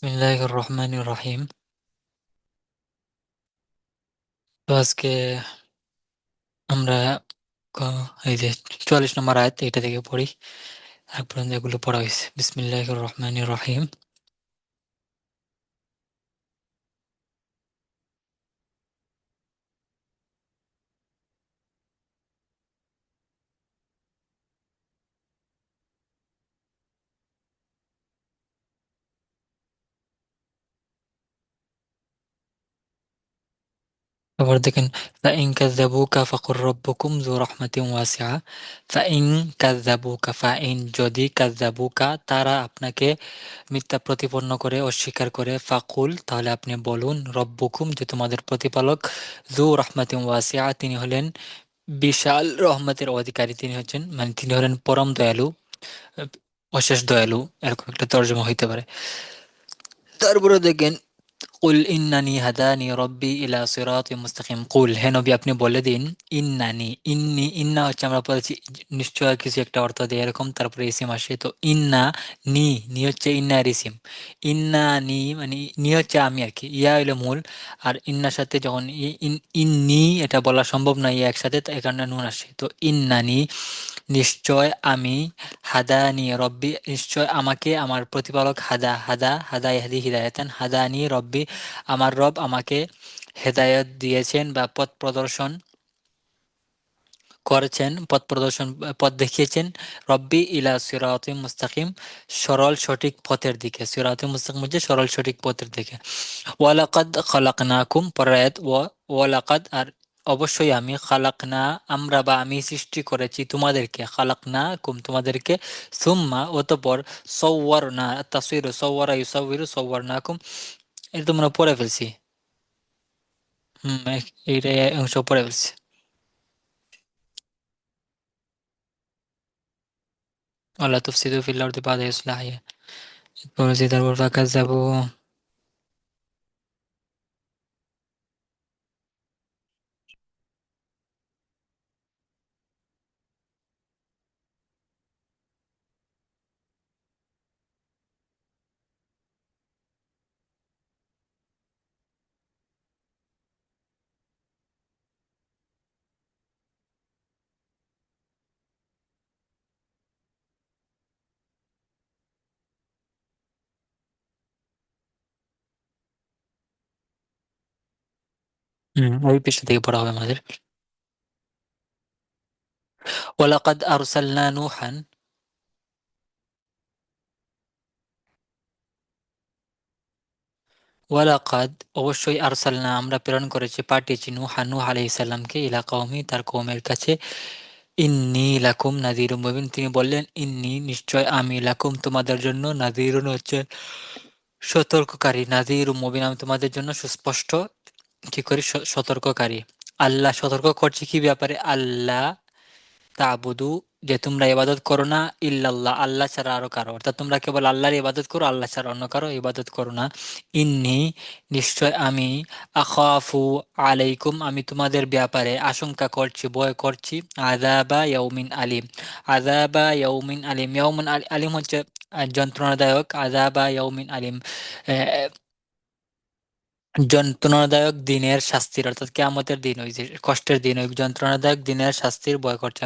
বিসমিল্লাহির রহমানির রহিম। তো আজকে আমরা এই যে 44 নম্বর আয়াত এটা থেকে পড়ি। আর পর্যন্ত এগুলো পড়া হয়েছে। বিসমিল্লাহির রহমানির রহিম। তারপর দেখেন, ফাইন কাযাবুকা ফাকুর রব্বুকুম যু রাহমাতিন ওয়াসিআ। ফাইন কাযাবুকা, ফাইন যদি, কাযাবুকা তারা আপনাকে মিথ্যা প্রতিপন্ন করে, অস্বীকার করে, ফাকুল তাহলে আপনি বলুন, রব্বুকুম যে তোমাদের প্রতিপালক, যু রাহমাতিন ওয়াসিআ তিনি হলেন বিশাল রহমতের অধিকারী, তিনি হচ্ছেন মানে তিনি হলেন পরম দয়ালু, আহ, অশেষ দয়ালু, এরকম একটা তর্জমা হইতে পারে। তারপরে দেখেন, কুল ইন্নানি হাদানি রব্বি ইলা সিরাতিম মুস্তাকিম। কুল, হে নবী আপনি বলে দিন, ইন্নানি, ইন্নি, ইন্না হচ্ছে আমরা বলেছি নিশ্চয় কিছু একটা অর্থ দেয় এরকম, তারপরে ইসিম আসে। তো ইন্না, নি, নি হচ্ছে ইন্নার ইসিম। ইন্না নি মানে নি হচ্ছে আমি আর কি, ইয়া হইলো মূল। আর ইন্নার সাথে যখন ইন্নি এটা বলা সম্ভব না ইয়া একসাথে, তাই এই কারণে নুন আসে। তো ইন্নানি নিশ্চয় আমি, হাদানি রব্বি নিশ্চয় আমাকে আমার প্রতিপালক, হাদা হাদা হাদা ইহদি হিদায়াতান, হাদানি রব্বি আমার রব আমাকে হেদায়ত দিয়েছেন বা পথ প্রদর্শন করেছেন, পথ প্রদর্শন পথ দেখিয়েছেন। রব্বি ইলা সিরাতিম মুস্তাকিম, সরল সঠিক পথের দিকে। সিরাতিম মুস্তাকিম হচ্ছে সরল সঠিক পথের দিকে। ওয়ালাকাদ খালাকনাকুম, পরের আয়াত, ওয়ালাকাদ আর অবশ্যই আমি, খালাকনা আমরা বা আমি সৃষ্টি করেছি তোমাদেরকে, খালাকনাকুম তোমাদেরকে, সুম্মা অতঃপর, সওয়ারনা, তাসওয়ির সওয়ারা ইউসাউবিরু সওয়ারনাকুম, এটা তোমরা পড়ে ফেলছি। এইটা অংশ পড়ে ফেলছি। ওয়ালা তুফসিদু ফিল আরদি বাদা ইসলাহিহা, পড়েছি। তারপর ফাকাজ্জাবু। ওই পৃষ্ঠা থেকে পড়া হবে আমাদের। ওয়ালাকাদ আরসালনা নূহান, ওয়ালাকাদ অবশ্যই, আরসালনা আমরা প্রেরণ করেছি, পাঠিয়েছি, নূহা নূহ আলাইহিস সালামকে, ইলা কওমি তার কওমের কাছে, ইন্নী লাকুম নাযীরুম মুবিন তিনি বললেন, ইন্নী নিশ্চয় আমি, লাকুম তোমাদের জন্য, নাযীরুন হচ্ছে সতর্ককারী, নাযীরুম মুবিন আমি তোমাদের জন্য সুস্পষ্ট কি করি, সতর্ককারী। আল্লাহ সতর্ক করছে কি ব্যাপারে, আল্লাহ তা'বুদু যে তোমরা ইবাদত করো না, ইল্লাল্লাহ আল্লাহ ছাড়া আরো কারো, অর্থাৎ তোমরা কেবল আল্লাহর ইবাদত করো, আল্লাহ ছাড়া অন্য কারো ইবাদত করো না। ইন্নি নিশ্চয় আমি, আখাফু আলাইকুম আমি তোমাদের ব্যাপারে আশঙ্কা করছি, ভয় করছি, আযাবা ইয়াউমিন আলিম, আযাবা ইয়াউমিন আলিম, ইয়াউমিন আলিম হচ্ছে যন্ত্রণাদায়ক, আযাবা ইয়াউমিন আলিম যন্ত্রণাদায়ক দিনের শাস্তির, অর্থাৎ কিয়ামতের দিন, ওই যে কষ্টের দিন, ওই যন্ত্রণাদায়ক দিনের শাস্তির ভয় করছে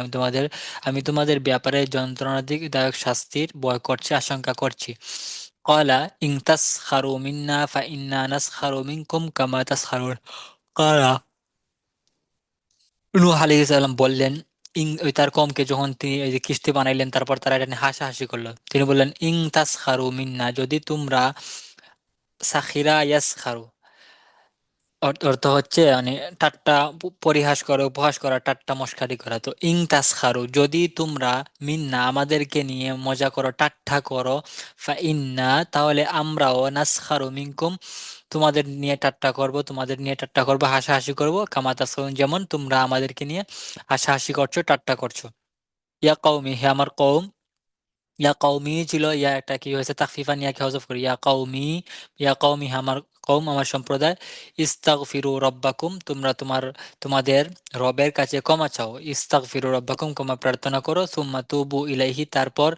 আমি তোমাদের ব্যাপারে যন্ত্রণাদায়ক শাস্তির ভয় করছি, আশঙ্কা করছি। ক্বালা ইন তাসখারু মিন্না ফাইন্না নাসখারু মিনকুম কামা তাসখারুন। ক্বালা নূহ আলাইহিস সালাম বললেন, ওই তার কওমকে যখন তিনি এই যে কিস্তি বানাইলেন, তারপর তারা এটা নিয়ে হাসাহাসি করলো, তিনি বললেন, ইন তাসখারু মিন্না যদি তোমরা, সাখিরা ইয়াসখারু অর্থ হচ্ছে মানে ঠাট্টা, পরিহাস করা, উপহাস করা, ঠাট্টা মশকারি করা। তো ইং তাসখারু যদি তোমরা, মিন্না আমাদেরকে নিয়ে মজা করো, ঠাট্টা করো, ফা ইন্না তাহলে আমরাও, নাসখারু মিনকুম তোমাদের নিয়ে ঠাট্টা করব, তোমাদের নিয়ে ঠাট্টা করবো, হাসাহাসি করবো, কামা তাসখারুন যেমন তোমরা আমাদেরকে নিয়ে হাসাহাসি করছো, ঠাট্টা করছো। ইয়া কওমি হে আমার কওম, ইয়া কওমি ছিল, ইয়া একটা কি হয়েছে তাখফিফান ইয়াকে হযফ করে ইয়া কওমি, ইয়া কওমি আমার কওম আমার সম্প্রদায়, ইস্তাগফিরু রব্বাকুম তোমরা তোমাদের রবের কাছে ক্ষমা চাও, ইস্তাগফিরু রব্বাকুম ক্ষমা প্রার্থনা করো, সুম্মা তুবু ইলাইহি তারপর,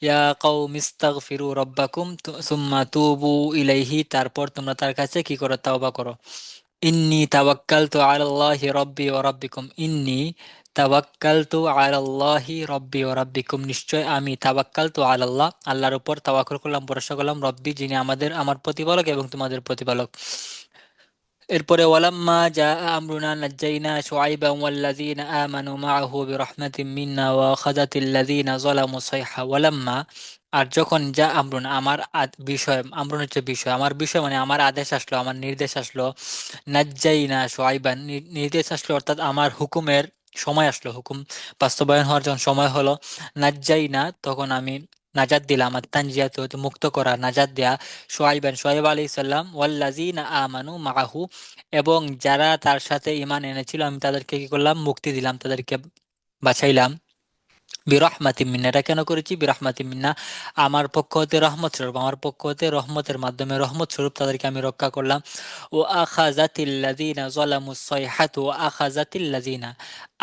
ইয়া কওম ইস্তাগফিরু রব্বাকুম সুম্মা তুবু ইলাইহি তারপর তোমরা তার কাছে কি করো, তাওবা করো। ইন্নী তাওয়াক্কালতু আলাল্লাহি রব্বি ওয়া রাব্বিকুম, ইন্নী তাওয়াক্কালতু আলাল্লাহি রব্বি ওয়া রাব্বিকুম নিশ্চয় আমি তাওয়াক্কালতু আলাল্লাহ আল্লাহর উপর তাওয়াক্কুল করলাম, ভরসা করলাম, রব্বি যিনি আমার প্রতিপালক এবং তোমাদের প্রতিপালক। এরপরে ওয়ালাম্মা যা আমরুনা নাজ্জাইনা শুআইবা ওয়াল্লাযীনা আমানু মাআহু বিরাহমাতিম মিন্না ওয়া আখাযাতিল্লাযীনা যালামু সাইহা ওয়ালাম্মা আর যখন যা আমরুন আমার বিষয়, আমরুন হচ্ছে বিষয়, আমার বিষয় মানে আমার আদেশ আসলো, আমার নির্দেশ আসলো, নাজ্জাইনা শুআইবান নির্দেশ আসলো অর্থাৎ আমার হুকুমের সময় আসলো, হুকুম বাস্তবায়ন হওয়ার যখন সময় হলো, নাজ্জাইনা তখন আমি নাজাত দিলাম, আর তানজিয়াত হতে মুক্ত করা, নাজাত দেয়া, শুআইব আলাইহিস সালাম ওয়াল্লাযীনা আমানু মাআহু এবং যারা তার সাথে ঈমান এনেছিল আমি তাদেরকে কি করলাম, মুক্তি দিলাম, তাদেরকে বাঁচাইলাম। বিরহমাতি মিন্না, এটা কেন করেছি? বিরহমাতি মিন্না আমার পক্ষ হতে রহমত স্বরূপ, আমার পক্ষ হতে রহমতের মাধ্যমে রহমত স্বরূপ তাদেরকে আমি রক্ষা করলাম। ও আখাযাতিল্লাযীনা যালামুস সাইহাতু, ও আখাযাতিল্লাযীনা,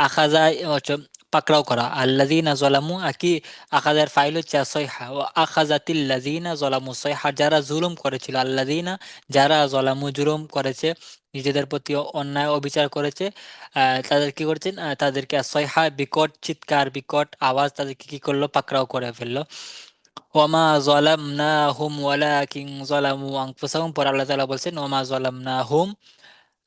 আখাযা হচ্ছে পাকড়াও করা, আল্লাযীনা যালামু আকি আখাযার ফাইল হচ্ছে সাইহা, ও আখাযাতিল্লাযীনা যালামুস সাইহা যারা জুলুম করেছিল, আল্লাযীনা যারা যালামু জুলুম করেছে, নিজেদের প্রতি অন্যায় অবিচার করেছে, তাদের কি করছেন, তাদেরকে সয়হা বিকট চিৎকার বিকট আওয়াজ তাদেরকে কি করলো, পাকড়াও করে ফেললো। ওয়ামা যালামনাহুম ওয়ালাকিন যালামু আনফুসাহুম, পর আল্লাহ তাআলা বলছেন ওয়ামা যালামনাহুম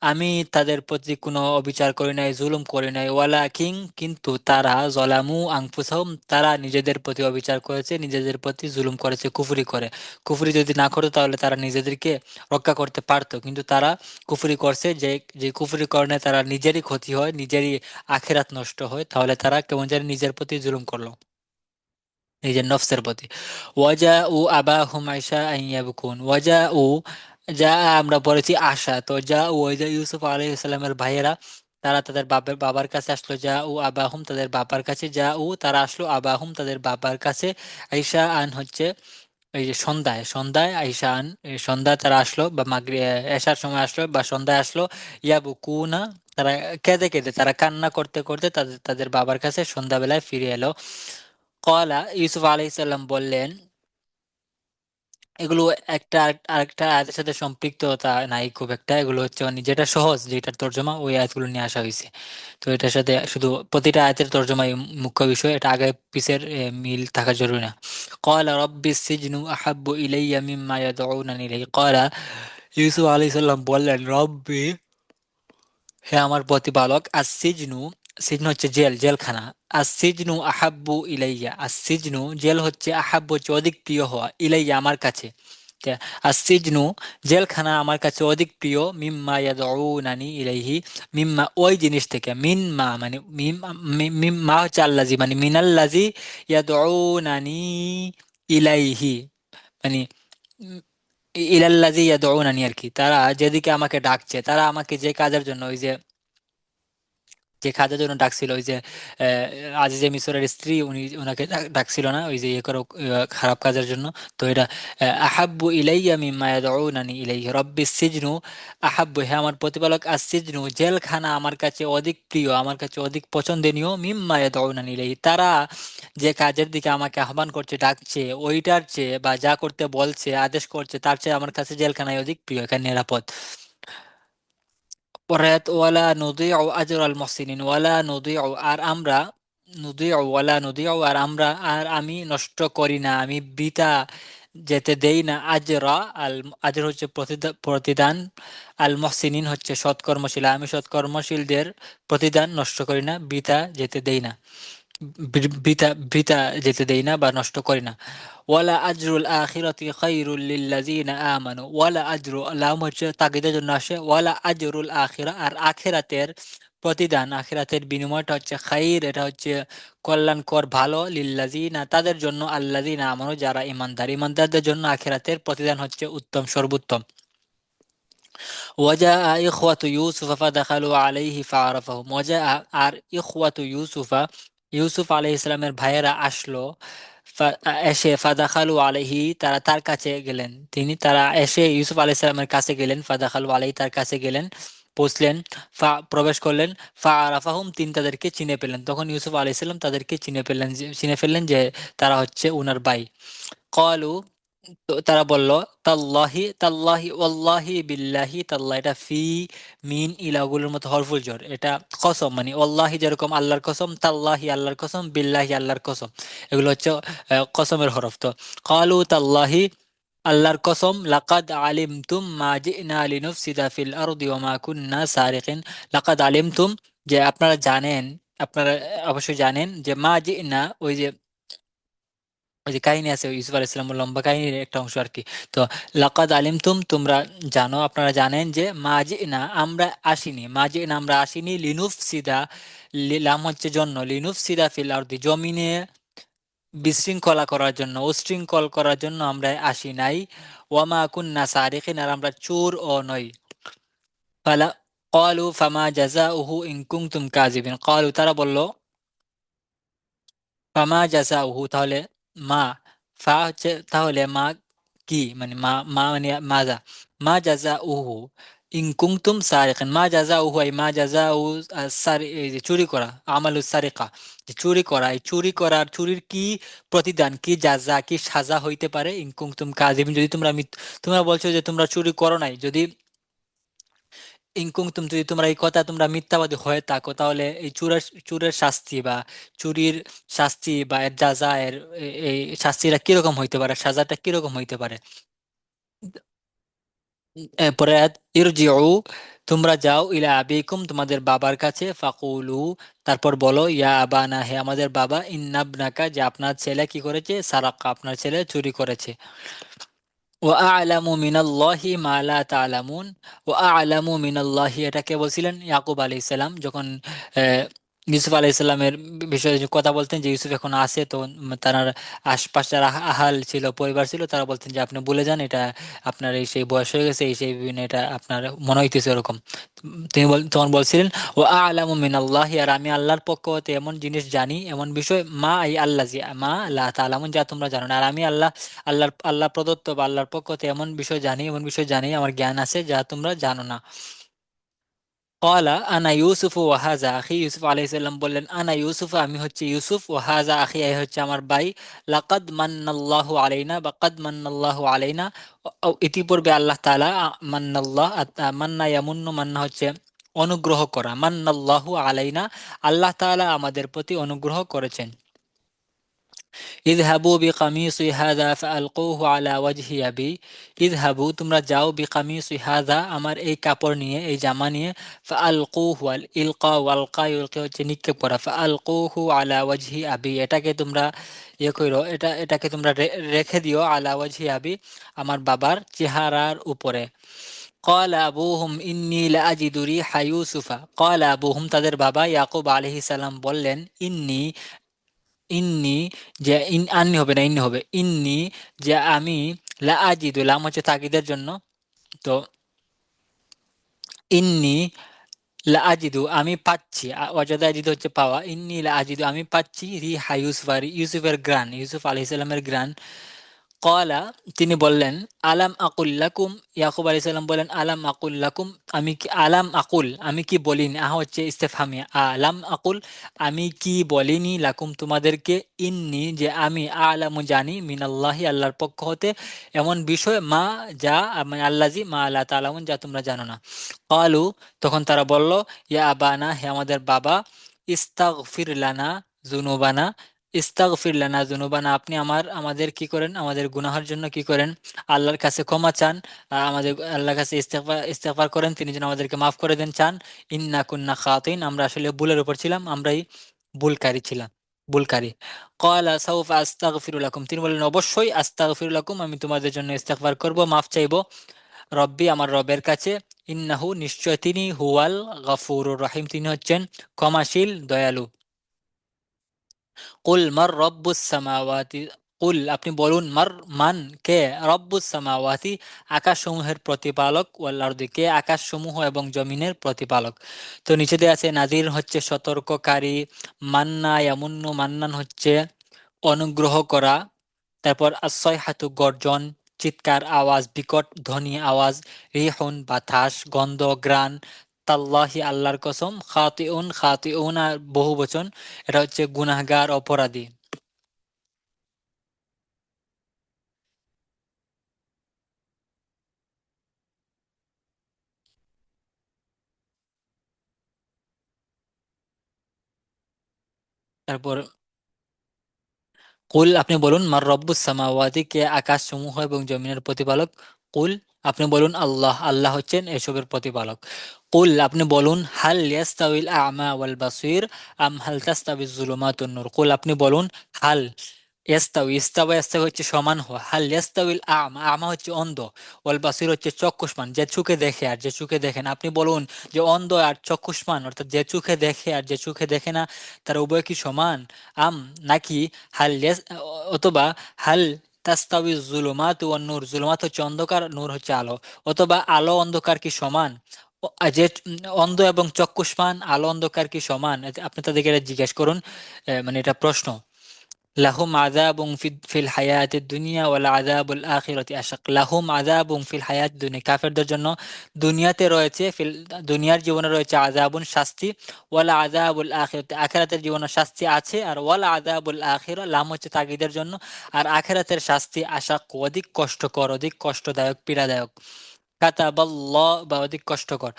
আমি তাদের প্রতি কোনো অবিচার করি নাই, জুলুম করি নাই, ওয়ালাকিন কিন্তু তারা জলামু আনফুসাহুম তারা নিজেদের প্রতি অবিচার করেছে, নিজেদের প্রতি জুলুম করেছে কুফরি করে। কুফরি যদি না করতো তাহলে তারা নিজেদেরকে রক্ষা করতে পারতো, কিন্তু তারা কুফরি করছে, যে যে কুফরি কারণে তারা নিজেরই ক্ষতি হয়, নিজেরই আখিরাত নষ্ট হয়, তাহলে তারা কেমন জানি নিজের প্রতি জুলুম করলো, নিজের নফসের প্রতি। ওয়াজা উ আবা হুম আইসা আইয়াবকুন, ওয়াজা উ যা আমরা পড়েছি আশা, তো যা উ ওই যে ইউসুফ আলাইহিস সালামের ভাইয়েরা তারা তাদের বাবার কাছে আসলো, যা উ আবাহুম তাদের বাবার কাছে, যা উ তারা আসলো আবাহুম তাদের বাবার কাছে, আইসা আন হচ্ছে এই যে সন্ধ্যায়, সন্ধ্যায় আইসা আন সন্ধ্যায় তারা আসলো, বা এশার সময় আসলো বা সন্ধ্যায় আসলো, ইয়াবকুনা তারা কেঁদে কেঁদে, তারা কান্না করতে করতে তাদের তাদের বাবার কাছে সন্ধ্যাবেলায় ফিরে এলো। কলা ইউসুফ আলাইহিস সালাম বললেন, এগুলো আরেকটা আয়াতের সাথে সম্পৃক্ততা নাই খুব একটা, এগুলো হচ্ছে মানে যেটা সহজ, যেটার তর্জমা ওই আয়াতগুলো নিয়ে আসা হয়েছে। তো এটার সাথে শুধু প্রতিটা আয়াতের তর্জমাই মুখ্য বিষয়, এটা আগে পিছের মিল থাকা জরুরি না। ক্বালা রাব্বিস সিজনু আহাব্বু ইলাইয়া মিম্মা ইয়াদউনানি ইলাইহি, ক্বালা ইউসুফ আলাইহিস সালাম বললেন, রব্বি হে আমার প্রতিপালক, আসিজনু সিজন হচ্ছে জেল, জেলখানা, আসিজনু আহাব্বু ইলাইয়া, আসিজনু জেল হচ্ছে, আহাব্বু হচ্ছে অধিক প্রিয় হওয়া, ইলাইয়া আমার কাছে, আসিজনু জেলখানা আমার কাছে অধিক প্রিয়, মিম্মা ইয়াদউনানি ইলাইহি মিম্মা ওই জিনিস থেকে, মিন মানে মিম্মা হচ্ছে আল্লাজি মানে মিনাল্লাজি ইয়াদউনানি ইলাইহি মানে ইলাল্লাজি ইয়াদউনানি আর কি, তারা যেদিকে আমাকে ডাকছে, তারা আমাকে যে কাজের জন্য, ওই যে যে কাজের জন্য ডাকছিল, ওই যে আজিজে মিশরের স্ত্রী উনি ওনাকে ডাকছিল না, ওই যে ইয়ে করো খারাপ কাজের জন্য। তো এটা আহাব্বু ইলাইয়া মিম্মা ইয়াদউনানি ইলাইহি রব্বিস সিজনু আহাব্বু হে আমার প্রতিপালক, সিজনু জেলখানা আমার কাছে অধিক প্রিয়, আমার কাছে অধিক পছন্দনীয়, মিম্মা ইয়াদউনানি ইলাইহি তারা যে কাজের দিকে আমাকে আহ্বান করছে, ডাকছে, ওইটার চেয়ে বা যা করতে বলছে আদেশ করছে তার চেয়ে আমার কাছে জেলখানায় অধিক প্রিয়, এখানে নিরাপদ। পরায়াত ওয়ালা নুদিউ আজরাল মুহসিনিন, ওয়ালা নুদিউ আর আমরা, নুদিউ ওয়ালা নুদিউ আর আমরা আর আমি নষ্ট করি না, আমি বৃথা যেতে দেই না, আজরা আল আজর হচ্ছে প্রতিদান, আল মুহসিনিন হচ্ছে সৎকর্মশীল, আমি সৎকর্মশীলদের প্রতিদান নষ্ট করি না, বৃথা যেতে দেই না, বৃথা বৃথা যেতে দেই না বা নষ্ট করি না। ওয়ালা আজরুল আখিরাতি খায়রুল লিল্লাযিনা আমানু, ওয়ালা আজরু লাম হচ্ছে তাগিদের জন্য আসে, ওয়ালা আজরুল আখিরা আর আখিরাতের প্রতিদান, আখিরাতের বিনিময়টা হচ্ছে খাইর, এটা হচ্ছে কল্যাণকর ভালো, লিল্লাযিনা তাদের জন্য, আল্লাযিনা আমানু যারা ইমানদার, ইমানদারদের জন্য আখিরাতের প্রতিদান হচ্ছে উত্তম সর্বোত্তম। ওয়াজা ইখওয়াতু ইউসুফা ফাদাখালু আলাইহি ফাআরাফাহুম, ওয়াজা আর ইখওয়াতু ইউসুফা ইউসুফ আলাইহিস সালামের ভাইয়েরা আসলো, এসে ফাদাখালু আলাইহি, তারা তার কাছে গেলেন, তারা এসে ইউসুফ আলাইহিস সালামের কাছে গেলেন, ফাদাখালু আলাইহি, তার কাছে গেলেন, পৌঁছলেন, প্রবেশ করলেন, ফা আরাফাহুম, তিনি তাদেরকে চিনে পেলেন, তখন ইউসুফ আলাইহিস সালাম তাদেরকে চিনে ফেললেন যে তারা হচ্ছে উনার ভাই। ক্বালু, তো তারা বলল, তাল্লাহি তাল্লাহি ওয়াল্লাহি বিল্লাহি, তাল্লাহ এটা ফি মিন ইলাগুলোর মতো হরফুল জর, এটা কসম, মানে ওয়াল্লাহি যেরকম আল্লাহর কসম, তাল্লাহি আল্লাহর কসম, বিল্লাহি আল্লাহর কসম, এগুলো হচ্ছে কসমের হরফ। তো ক্বালু তাল্লাহি, আল্লাহর কসম, লাকাদ আলিমতুম মা জিনা লিনুফসিদা ফিল আরদি ওয়া মা কুন্না সারিকিন, লাকাদ আলিমতুম, যে আপনারা জানেন, আপনারা অবশ্যই জানেন যে মা জিনা, ওই যে কাহিনী আছে ইউসুফ আলাইহিস সালামের লম্বা কাহিনীর একটা অংশ আর কি। তো লাকাদ আলিমতুম, তোমরা জানো, আপনারা জানেন যে মাজিনা, আমরা আসিনি, মাজিনা আমরা আসিনি, লিনুফ সিদা, লাম হচ্ছে জন্য, লিনুফ সিদা ফিল আরদি, জমিনে বিশৃঙ্খলা করার জন্য, উশৃঙ্খল করার জন্য আমরা আসি নাই, ওয়ামা কুন্না সারিকিন, আর আমরা চোর ও নই। ফালা ক্বালু ফামা জাযাউহু ইন কুনতুম কাযিবিন, ক্বালু তারা বলল, ফামা জাযাউহু, তাহলে মা, ফা হচ্ছে তাহলে মা কি, মানে মা, মানে মাজা, মা জাযাউহু ইন কুনতুম সারিকিন, মা জাযাউহু এই মা জাযাউ, সারি এই যে চুরি করা, আমালুস সারিকা, যে চুরি করা, এই চুরি করার, চুরির কি প্রতিদান, কি জাযা, কি সাজা হইতে পারে, ইন কুনতুম কাযিবিন, যদি তোমরা তোমরা বলছো যে তোমরা চুরি করো নাই, যদি ইনকুম যদি তোমরা এই কথা তোমরা মিথ্যাবাদী হয়ে থাকো, তাহলে এই চুরের শাস্তি বা চুরির শাস্তি বা এর যাজা, এই শাস্তিটা কিরকম হইতে পারে, সাজাটা কিরকম হইতে পারে। এরপরে ইরজিউ, তোমরা যাও, ইলা আবিকুম, তোমাদের বাবার কাছে, ফাকুলু, তারপর বলো, ইয়া আবানা, হে আমাদের বাবা, ইন্নাবনাকা, যে আপনার ছেলে কি করেছে, সারাকা, আপনার ছেলে চুরি করেছে। ওয়া আ'লামু মিনাল্লাহি মা লা তা'লামুন, ওয়া আ'লামু মিনাল্লাহি, এটা কে বলছিলেন, ইয়াকুব আলাইহিস সালাম, যখন আহ, ইউসুফ আলাইহিস সালামের বিষয়ে যে কথা বলতেন, যে ইউসুফ এখন আছে, তো তার আশপাশে যারা আহাল ছিল, পরিবার ছিল, তারা বলতেন যে আপনি ভুলে যান, এটা আপনার এই সেই বয়স হয়ে গেছে, এই সেই বিভিন্ন, এটা আপনার মনে হইতেছে এরকম। তখন বলছিলেন, ও আ'লামু মিনাল্লাহি, আর আমি আল্লাহর পক্ষ হতে এমন জিনিস জানি, এমন বিষয়, মা এই আল্লাহ, জি মা লা তা'লামুন, যা তোমরা জানো না, আর আমি আল্লাহ প্রদত্ত বা আল্লাহর পক্ষ হতে এমন বিষয় জানি, আমার জ্ঞান আছে যা তোমরা জানো না। ক্বালা আনা ইউসুফ ওয়া হাযা আখি, ইউসুফ আলাইহিস সালাম বললেন, আনা ইউসুফ, আমি হচ্ছে ইউসুফ, ওয়া হাযা আখি, এই হচ্ছে আমার ভাই, লাকাদ মান্নাল্লাহু আলাইনা বা কাদ মান্নাল্লাহু আলাইনা, ইতিপূর্বে আল্লাহ তাআলা, মান্নাল্লাহ, মান্না ইয়ামুন্নু, মান্না হচ্ছে অনুগ্রহ করা, মান্নাল্লাহু আলাইনা, আল্লাহ তাআলা আমাদের প্রতি অনুগ্রহ করেছেন। ইযহাবু বিকামিসি হাযা ফাআলকুহু আলা ওয়াজহি আবি, ইযহাবু, তোমরা যাও, বিকামিসি হাযা, আমার এই কাপড় নিয়ে, এই জামা নিয়ে, ফাআলকুহু, আল ইলকা ওয়ালকা, ইলকা হচ্ছে নিক্ষেপ করা, ফাআলকুহু আলা ওয়াজহি আবি, এটাকে তোমরা করো, এটাকে তোমরা রেখে দিও, আলা ওয়াজহি আবি, আমার বাবার চেহারার উপরে। ক্বালা আবুহুম ইন্নী লাআজিদু রিহা ইউসুফা, ক্বালা আবুহুম, তাদের বাবা ইয়াকুব আলাইহিস সালাম বললেন, ইন্নি, যে আন্নি হবে না, ইন্নি হবে, ইন্নি, যে আমি, লা আজিদু, লাম হচ্ছে তাকিদের জন্য, তো ইন্নি লা আজিদু, আমি পাচ্ছি, ওয়াজাদা আজিদু হচ্ছে পাওয়া, ইন্নি লা আজিদু, আমি পাচ্ছি, রিহা ইউসুফার, ইউসুফের গ্রান, ইউসুফ আলাইহিস সালামের গ্রান। কলা, তিনি বললেন, আলাম আকুল্লাকুম, ইয়াকুব আলাইহিস সালাম বলেন, আলাম আকুল্লাকুম, আমি কি, আলাম আকুল, আমি কি বলিনি, হচ্ছে ইস্তেফহামিয়া, আলাম আকুল, আমি কি বলিনি, লাকুম, তোমাদেরকে, ইন্নি, যে আমি, আলামু, জানি, মিনাল্লাহি, আল্লাহর পক্ষ হতে, এমন বিষয়, মা, যা, মানে আল্লাজি, মা আল্লাহ তাআলামুন, যা তোমরা জানো না। ক্বালু, তখন তারা বলল, ইয়া আবানা, হে আমাদের বাবা, ইস্তাগফির লানা যুনুবানা, ইস্তাগফির লানা যুনুবানা, আপনি আমাদের কি করেন, আমাদের গুনাহের জন্য কি করেন, আল্লাহর কাছে ক্ষমা চান, আমাদের আল্লাহর কাছে ইস্তেগফার করেন, তিনি যেন আমাদেরকে মাফ করে দেন, চান। ইন্না কুন্না খাতিন, আমরা আসলে ভুলের উপর ছিলাম, আমরাই ভুলকারী ছিলাম, ভুলকারী। ক্বালা সাউফা আস্তাগফিরু লাকুম, তিনি বললেন, অবশ্যই, আস্তাগফিরু লাকুম, আমি তোমাদের জন্য ইস্তেগফার করব, মাফ চাইবো, রব্বি, আমার রবের কাছে, ইন্নাহু, নিশ্চয় তিনি, হুয়াল গফুরুর রহিম, তিনি হচ্ছেন ক্ষমাশীল, দয়ালু। কুল মার রব্বুস সামাওয়াতি, কুল, আপনি বলুন, মান, কে, রব্বুস সামাওয়াতি, আকাশসমূহের প্রতিপালক, ওয়াল আরদি, কে আকাশসমূহ এবং জমিনের প্রতিপালক। তো নিচে দেয়া আছে, নাজির হচ্ছে সতর্ককারী, মান্না ইয়ামুন্নু, মান্নান হচ্ছে অনুগ্রহ করা। তারপর আসয়হাতু গর্জন, চিৎকার আওয়াজ, বিকট ধ্বনি আওয়াজ, রিহুন বাতাস, গন্ধ ঘ্রাণ, তাল্লাহি আল্লাহর কসম, খাতিউন খাতিউন আর বহু বচন, এটা হচ্ছে গুনাহগার অপরাধী। তারপর কুল আপনি বলুন, মার রব্বুস সামাওয়াতি, কে আকাশ সমূহ এবং জমিনের প্রতিপালক। কুল আপনি বলুন, আল্লাহ, আল্লাহ হচ্ছেন এসবের প্রতিপালক। কুল আপনি বলুন, হাল ইয়াস্তাউিল আ'মা ওয়াল বাসীর আম হাল তাস্তাবিজ যুলুমাতুন নূর। কুল আপনি বলুন, হাল ইয়াস্তাউই, ইস্তাওয়া ইয়াস্তাউই হচ্ছে সমান হওয়া, হাল ইয়াস্তাউিল আ'মা, আমা হচ্ছে অন্ধ, ওয়াল বাসীর হচ্ছে চক্ষুষ্মান, যে চোখে দেখে আর যে চোখে দেখে না। আপনি বলুন যে অন্ধ আর চক্ষুষ্মান, অর্থাৎ যে চোখে দেখে আর যে চোখে দেখে না, তারা উভয় কি সমান? আম নাকি, হাল অথবা হাল তাস্তাউই জুলুমাত ওয়ান নূর, জুলুমাত হচ্ছে অন্ধকার, নূর হচ্ছে আলো, অথবা আলো অন্ধকার কি সমান? যে অন্ধ এবং চক্ষুষ্মান, আলো অন্ধকার কি সমান? আপনি তাদেরকে এটা জিজ্ঞেস করুন। মানে এটা প্রশ্ন। লাহুম আযাবুন ফিল হায়াতিদ দুনিয়া ওয়াল আযাবুল আখিরাতি আশাক। লাহুম আযাবুন ফিল হায়াতিদ দুনিয়া, কাফেরদের জন্য দুনিয়াতে রয়েছে, দুনিয়ার জীবনে রয়েছে আযাবুন শাস্তি, ওয়াল আযাবুল আখিরাতি আখিরাতের জীবনে শাস্তি আছে, আর ওয়াল আযাবুল আখিরা লাম হচ্ছে তাগিদের জন্য, আর আখিরাতের শাস্তি আশাক অধিক কষ্টকর, অধিক কষ্টদায়ক, পীড়াদায়ক। কাতাবাল্লাহ বা অধিক কষ্টকর।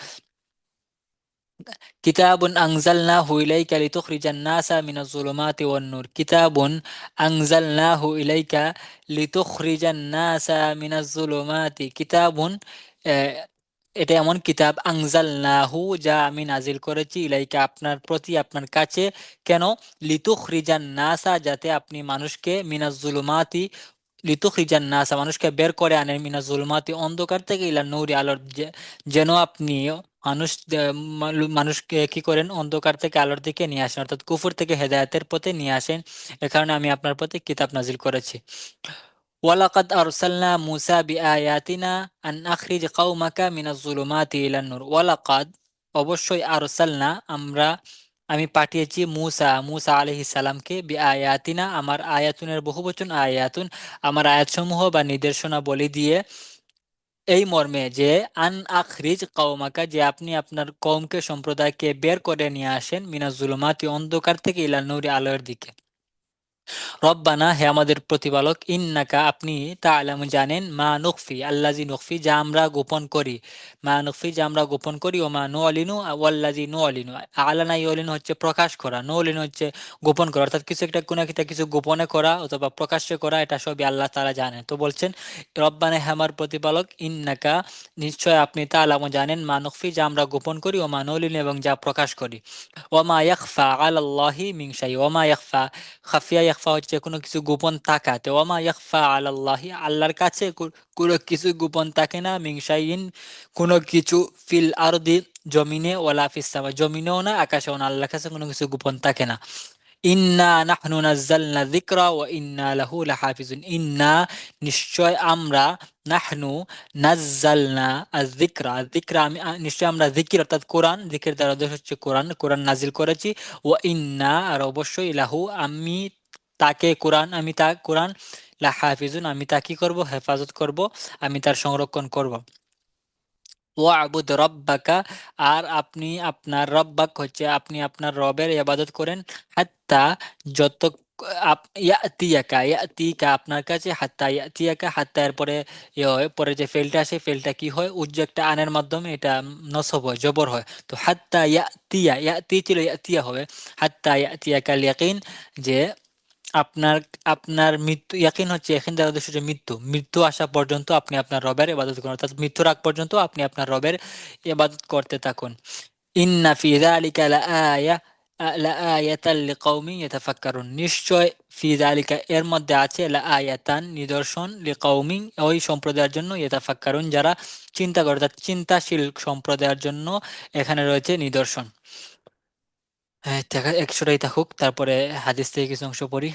কিতাবুন আনজালনাহু ইলাইকা লিতুখরিজান নাসা মিনাজ যুলুমাতি ওয়ান নূর। কিতাবুন আনজালনাহু ইলাইকা লিতুখরিজান নাসা মিনাজ যুলুমাতি। কিতাবুন, আহ, এটা এমন কিতাব, আনজালনাহু যা আমি নাজিল করেছি, ইলাইকা আপনার প্রতি, আপনার কাছে। কেন? লিতুখরিজান নাসা, যাতে আপনি মানুষকে, মিনাজ যুলুমাতি, লিতুখরিজান নাসা মানুষকে বের করে আনেন, মিনাজ যুলুমাতি অন্ধকার থেকে, ইলা নূরি আলোর, যেন আপনি মানুষ মানুষকে কি করেন, অন্ধকার থেকে আলোর দিকে নিয়ে আসেন, অর্থাৎ কুফর থেকে হেদায়েতের পথে নিয়ে আসেন। এ কারণে আমি আপনার প্রতি কিতাব নাজিল করেছি। ওয়ালাকাদ আরসালনা মুসা বিআয়াতিনা আন আখরিজ কওমাকা মিনাজ যুলুমাতি ইলান নূর। ওয়ালাকাদ অবশ্যই, আরসালনা আমরা, আমি পাঠিয়েছি, মুসা, মুসা আলাইহিস সালামকে, বিআয়াতিনা আমার আয়াতুনের বহুবচন, আয়াতুন আমার আয়াতসমূহ বা নির্দেশনা বলি দিয়ে, এই মর্মে যে, আন আখরিজ কওমাকা, যে আপনি আপনার কওমকে, সম্প্রদায়কে বের করে নিয়ে আসেন, মিনাজ জুলুমাতি অন্ধকার থেকে, ইলা নূরি আলোর দিকে। রব্বানা হে আমাদের প্রতিপালক, ইন্নাকা আপনি, তাআলামু জানেন, মা নুখফি আল্লাজি নুখফি যা আমরা গোপন করি, মা নুখফি যা আমরা গোপন করি, ও মা নুআলিনু ওয়াল্লাজি নুআলিনু। আলানা ইউলিনু হচ্ছে প্রকাশ করা, নুআলিনু হচ্ছে গোপন করা, অর্থাৎ কিছু একটা, কোনো একটা কিছু গোপনে করা অথবা প্রকাশ্যে করা, এটা সবই আল্লাহ তাআলা জানেন। তো বলছেন, রব্বানা হে আমার প্রতিপালক, ইন্নাকা নিশ্চয় আপনি, তাআলামু জানেন, মা নুখফি যা আমরা গোপন করি, ও মা নুআলিনু এবং যা প্রকাশ করি। ওয়ামা ইয়াখফা আলাল্লাহি মিন শাই, ওয়ামা ইয়াখফা, খাফিয়া ইয়াখফা হচ্ছে কোনো কিছু গোপন থাকাতে, ওয়ামা ইয়াখফা আলাল্লাহি আল্লাহর কাছে কোনো কিছু গোপন থাকে না, মিন শাইইন কোনো কিছু, ফিল আরদি জমিনে, ওয়ালা ফিস সামা জমিনেও না, আকাশেও না, আল্লাহর কাছে কোনো কিছু গোপন থাকে না। ইন্না নাহনু নাজ্জালনা যিকরা ওয়া ইন্না লাহু লাহাফিজুন। ইন্না নিশ্চয় আমরা, নাহনু নাজ্জালনা যিকরা, যিকরা আমি, নিশ্চয় আমরা যিকির অর্থাৎ কোরআন, যিকির দ্বারা উদ্দেশ্য হচ্ছে কোরআন, কোরআন নাজিল করেছি। ওয়া ইন্না আর অবশ্যই, লাহু আমি তাকে, কোরআন আমি তা, কোরআন, লাহাফিজুন আমি তা কি করব, হেফাজত করব, আমি তার সংরক্ষণ করব। ওয়াবুদ রব্বাকা আর আপনি আপনার, রব্বাক হচ্ছে আপনি আপনার রবের ইবাদত করেন, হাত্তা যত, ইয়াতিয়াকা, ইয়াতিকা আপনার কাছে, হাত্তা ইয়াতিয়াকা, হাত্তা এরপরে ইয়ে হয়, পরে যে ফেলটা আসে, ফেলটা কি হয়, উজ্জ একটা আনের মাধ্যমে এটা নসব হয়, জবর হয়। তো হাত্তা ইয়াতিয়া, ইয়াতি ছিল ইয়াতিয়া হবে, হাত্তা ইয়াতিয়াকাল ইয়াকিন, যে আপনার, আপনার মৃত্যু, ইয়াকিন হচ্ছে এখান দ্বারা উদ্দেশ্য হচ্ছে মৃত্যু, মৃত্যু আসা পর্যন্ত আপনি আপনার রবের ইবাদত করুন, অর্থাৎ মৃত্যুর আগ পর্যন্ত আপনি আপনার রবের ইবাদত করতে থাকুন। ইন্না ফি যালিকা লাআয়া, লাআয়াতাল লিকাউমিন ইয়াতাফাক্কারুন। নিশ্চয়, ফি যালিকা এর মধ্যে আছে, লাআয়াতান নিদর্শন, লিকাউমিন ওই সম্প্রদায়ের জন্য, ইয়াতাফাক্কারুন যারা চিন্তা করে, অর্থাৎ চিন্তাশীল সম্প্রদায়ের জন্য এখানে রয়েছে নিদর্শন। হ্যাঁ, একশোটাই থাকুক, তারপরে হাদিস থেকে কিছু অংশ পড়ি।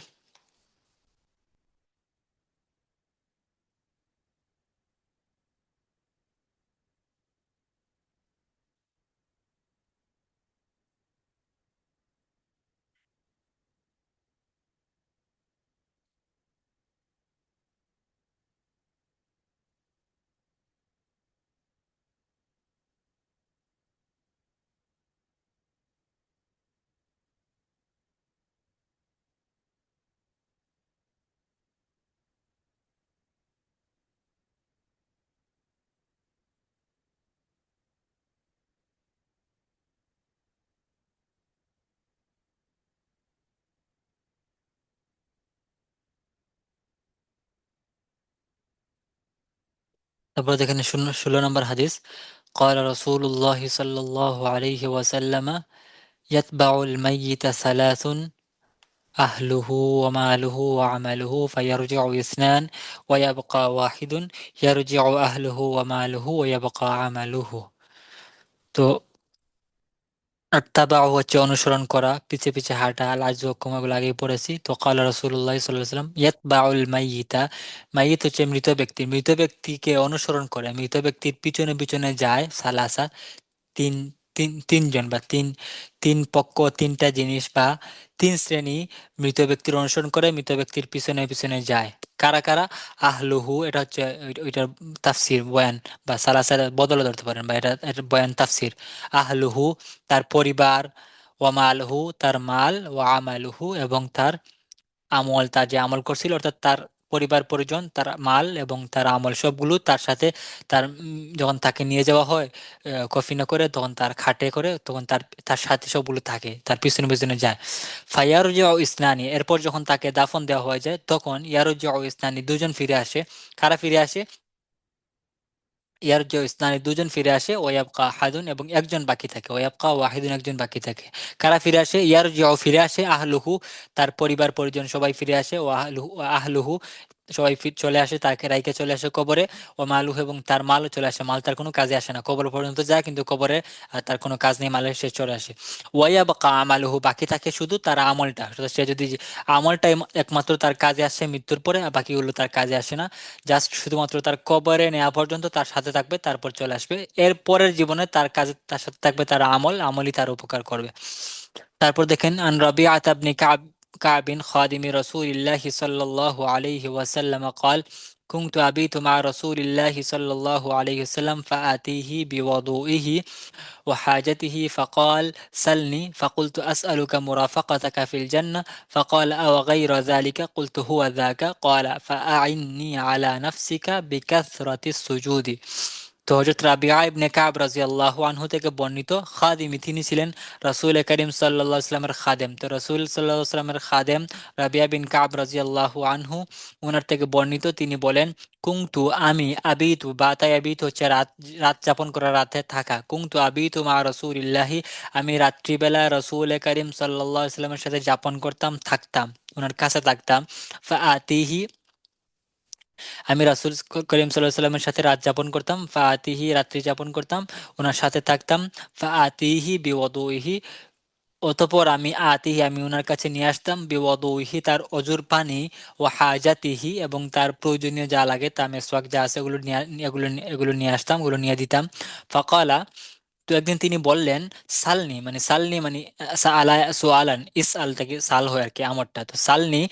তারপর দেখেন 16 নম্বর হাদিস, قال رسول الله صلى الله عليه وسلم يتبع الميت ثلاث أهله وماله وعمله فيرجع اثنان ويبقى واحد يرجع أهله وماله ويبقى عمله. তো আত্তাবাউ হচ্ছে অনুসরণ করা, পিছে পিছে হাঁটা, লাজ ওয়াক্কুম এগুলো আগেই পড়েছি। তো কালা রাসূলুল্লাহ সাল্লাল্লাহু আলাইহি ওয়াসাল্লাম ইয়াতবাউল মাইয়িতা, মাইয়িত হচ্ছে মৃত ব্যক্তি, মৃত ব্যক্তিকে অনুসরণ করে, মৃত ব্যক্তির পিছনে পিছনে যায় সালাসা, তিন তিনজন বা তিন তিন পক্ষ, তিনটা জিনিস বা তিন শ্রেণী মৃত ব্যক্তির অনুসরণ করে, মৃত ব্যক্তির পিছনে পিছনে যায়। কারা কারা? আহলুহু, এটা হচ্ছে ওইটার তাফসির বয়ান, বা সালাসার বদলে ধরতে পারেন, বা এটা বয়ান তাফসির। আহলুহু তার পরিবার, ওয়ামালহু তার মাল, ওয়া আমালুহু এবং তার আমল, তার যে আমল করছিল, অর্থাৎ তার পরিবার পরিজন, তার মাল এবং তার আমল সবগুলো তার সাথে, তার যখন তাকে নিয়ে যাওয়া হয় কফিনে করে, তখন তার খাটে করে, তখন তার তার সাথে সবগুলো থাকে, তার পিছনে পিছনে যায়। ফায়ারুজিউ ইসনানি, এরপর যখন তাকে দাফন দেওয়া হয়ে যায়, তখন ইয়ারুজিউ ইসনানি দুজন ফিরে আসে। কারা ফিরে আসে? ইয়ারজিউ ইসনানি দুজন ফিরে আসে, ওয়াবকা আহাদুন এবং একজন বাকি থাকে, ওয়াবকা ওয়াহিদুন একজন বাকি থাকে। কারা ফিরে আসে? ইয়ারজিউ ফিরে আসে, আহলুহু তার পরিবার পরিজন সবাই ফিরে আসে, ও আহলুহু আহলুহু সবাই চলে আসে, তাকে রাইকে চলে আসে কবরে। ও মালুহু এবং তার মালও চলে আসে, মাল তার কোনো কাজে আসে না, কবর পর্যন্ত যায় কিন্তু কবরে তার কোনো কাজ নেই, মালের সে চলে আসে। ওয়াবকা আমালুহু বাকি থাকে শুধু তার আমলটা, অর্থাৎ সে যদি আমলটা একমাত্র তার কাজে আসে মৃত্যুর পরে, আর বাকিগুলো তার কাজে আসে না, জাস্ট শুধুমাত্র তার কবরে নেওয়া পর্যন্ত তার সাথে থাকবে, তারপর চলে আসবে। এর পরের জীবনে তার কাজে তার সাথে থাকবে তার আমল, আমলই তার উপকার করবে। তারপর দেখেন, আন রাবিআত ইবনে كعب خادم رسول الله صلى الله عليه وسلم قال كنت أبيت مع رسول الله صلى الله عليه وسلم فآتيه بوضوئه وحاجته فقال سلني، فقلت أسألك مرافقتك في الجنة، فقال أو غير ذلك، قلت هو ذاك، قال فأعني على نفسك بكثرة السجود। তো হযরত রাবিআ ইবনে কাব রাদিয়াল্লাহু আনহু থেকে বর্ণিত, খাদিমি তিনি ছিলেন রাসূল করিম সাল্লাল্লাহু আলাইহি ওয়াসাল্লামের খাদেম। তো রাসূল সাল্লাল্লাহু আলাইহি ওয়াসাল্লামের খাদেম রাবিআ বিন কাব রাদিয়াল্লাহু আনহু, ওনার থেকে বর্ণিত, তিনি বলেন কুংতু আমি, আবিতু বাতায় আবিত হচ্ছে রাত, রাত যাপন করা, রাতে থাকা। কুংতু আবিতু মা রাসূলিল্লাহি, আমি রাত্রিবেলা রাসূল করিম সাল্লাল্লাহু আলাইহি ওয়াসাল্লামের সাথে যাপন করতাম, থাকতাম, ওনার কাছে থাকতাম। ফাআতিহি, আমি রাসূল করিম সাল্লাল্লাহু আলাইহি ওয়াসাল্লামের সাথে রাত যাপন করতাম। ফাআতিহি রাত্রি যাপন করতাম, ওনার সাথে থাকতাম। ফাআতিহি বিওয়াদুইহি, অতঃপর আমি আতিহি আমি উনার কাছে নিয়ে আসতাম, বিওয়াদুইহি তার অজুর পানি, ও হাজাতিহি এবং তার প্রয়োজনীয় যা লাগে, তা মেসওয়াক যা আছে এগুলো নিয়ে, এগুলো নিয়ে আসতাম, এগুলো নিয়ে দিতাম। ফাকালা, তো একদিন তিনি বললেন, সালনি মানে সালনি মানে সাআলা সুআলান, ইসআল থেকে সাল হয় আর কি আমরটা, তো সালনি